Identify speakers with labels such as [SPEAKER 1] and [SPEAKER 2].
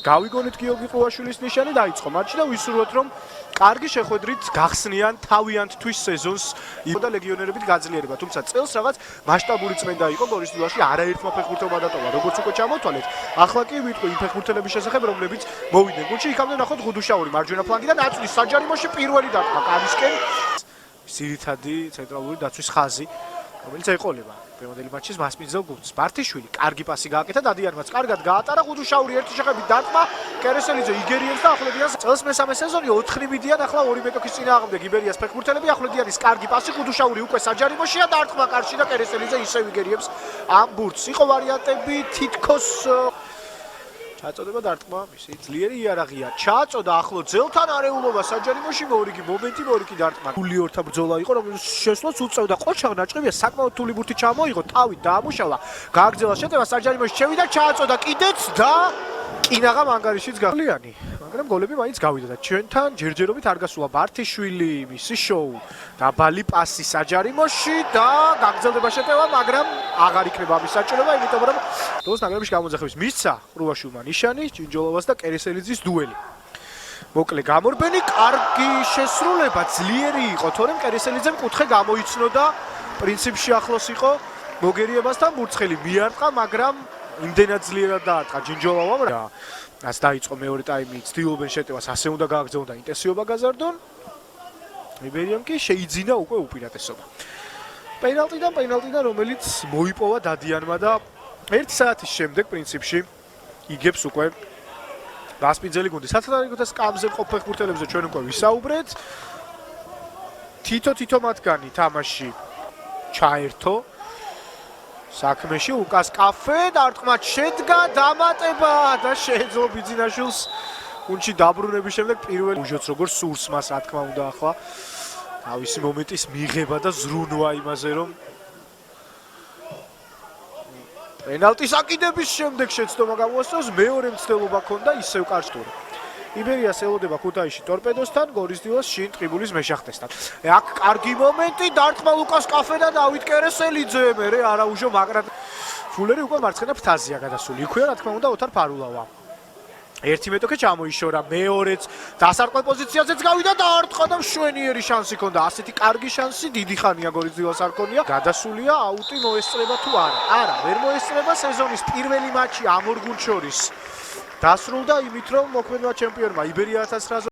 [SPEAKER 1] გავიგონეთ გიორგი ყუაშვილის ნიშანი დაიწყო მატჩი და ვისურვოთ რომ კარგი შეხვედრით გახსნიან თავიანთთვის სეზონს და ლეგიონერებით გაძლიერება. თუმცა წელს რაღაც მასშტაბური წმენდა იყო გორის დილაში არაერთმა ფეხბურთელმა დატოვა როგორც უკვე ჩამოთვალეთ. ახლა კი ვიტყვი იმ ფეხბურთელების შესახებ რომლებიც მოვიდნენ გუნდში იქამდე ნახოთ ხუდუშაური მარჯვენა ფლანგიდან აწვის საჯარიმოში პირველი დარტყმა კავისკენ ძირითადი ცენტრალური დაცვის ხაზი რომელიც ეყოლება პირველი მატჩის მასპინძელ გუნდს. ბართიშვილი კარგი პასი გააკეთა დადიანმაც კარგად გაატარა ხუდუშაური ერთი შეხედვით დარტყმა კერესელიძე იგერიებს და ახლებიან წელს მესამე სეზონი 4 მიდიან ახლა 2 მეტოქის წინააღმდეგ იბერიას ფეხბურთელები ახლებიანის კარგი პასი ხუდუშაური უკვე საჯარიმოშია დარტყმა კარში და კერესელიძე ისევ იგერიებს ამ ბურთს. იყო ვარიანტები თითქოს ჩაწოდება დარტყმა მისი ძლიერი იარაღია ჩაწოდა ახლო ძელთან არეულობა საჯარიმოში მორიგი მომენტი მორიგი დარტყმა გულიორთა ბრძოლა იყო რომელიც შესვლას უწევდა ყოჩაღ ნაჭყებია საკმაოდ თული ბურთი ჩამოიღო თავით დაამუშავა გააგრძელა შეტევა საჯარიმოში შევიდა ჩაწოდა კიდეც და კინაღამ ანგარიშიც გავლიანი მაგრამ გოლები მაინც გავიდა და ჩვენთან ჯერჯერობით არ გასულა ბართიშვილი მისი შოუ დაბალი პასი საჯარიმოში და გაგრძელდება შეტევა მაგრამ აღარ იქნება ამის საჭიროება იმიტომ რომ დოს ნაკრების გამოძახების მისცა ყრუაშვილმა ნიშანი ჭინჯოლოვას და კერესელიძის დუელი მოკლე გამორბენი კარგი შესრულება ძლიერი იყო თორემ კერესელიძემ კუთხე გამოიცნო და პრინციპში ახლოს იყო მოგერიებასთან მურცხელი მიარტყა მაგრამ იმდენად ძლიერად დაარტყა ჭინჯოლოვამ და ას დაიწყო მეორე ტაიმი ცდილობენ შეტევას ასე უნდა გააგრძელონ და ინტენსივობა გაზარდონ იბერიამ კი შეიძინა უკვე უპირატესობა პენალტიდან რომელიც მოიპოვა დადიანმა და 1 საათის შემდეგ პრინციპში იგებს უკვე გასპინძელი გუნდი სათანადო სკამზე მყოფ ფეხბურთელებზე ჩვენ უკვე ვისაუბრეთ თითო მათგანი თამაში ჩაერთო საქმეში უკას კაფე დარტყმა შედგა დამატება და შეეძლო ბიძინაშვილს გუნდში დაბრუნების შემდეგ პირველი უჟოც როგორც სურს მას რა თქმა უნდა ახლა თავისი მომენტის მიღება და ზრუნვა იმაზე რომ პენალტის აკიდების შემდეგ შეცდომა გამოასწროს მეორე მცდელობა ჰქონდა ისევ კარშტური იბერიას ელოდება ქუთაისში ტორპედოსთან გორის დილას შინ ტყიბულის მეშახტესთან აქ კარგი მომენტი დარტყმა ლუკას კაფე და დავით კერესელიძე მერე არაუჟო მაგრად ფულერი უკვე მარცხენა ფრთაზეა გადასული იქვეა რა თქმა უნდა ოთარ ფარულავა ერთი მეტოქე ჩამოიშორა მეორეც დასარტყმელ პოზიციაზეც გავიდა და არტყა და მშვენიერი შანსი ჰქონდა ასეთი კარგი შანსი დიდი ხანია გორის დილას არ ქონია გადასულია აუტი მოესწრება თუ არა ვერ მოესწრება სეზონის პირველი მატჩი ამ ორ გუნდს შორის დასრულდა იმით რომ მოქმედმა ჩემპიონმა იბერია 1900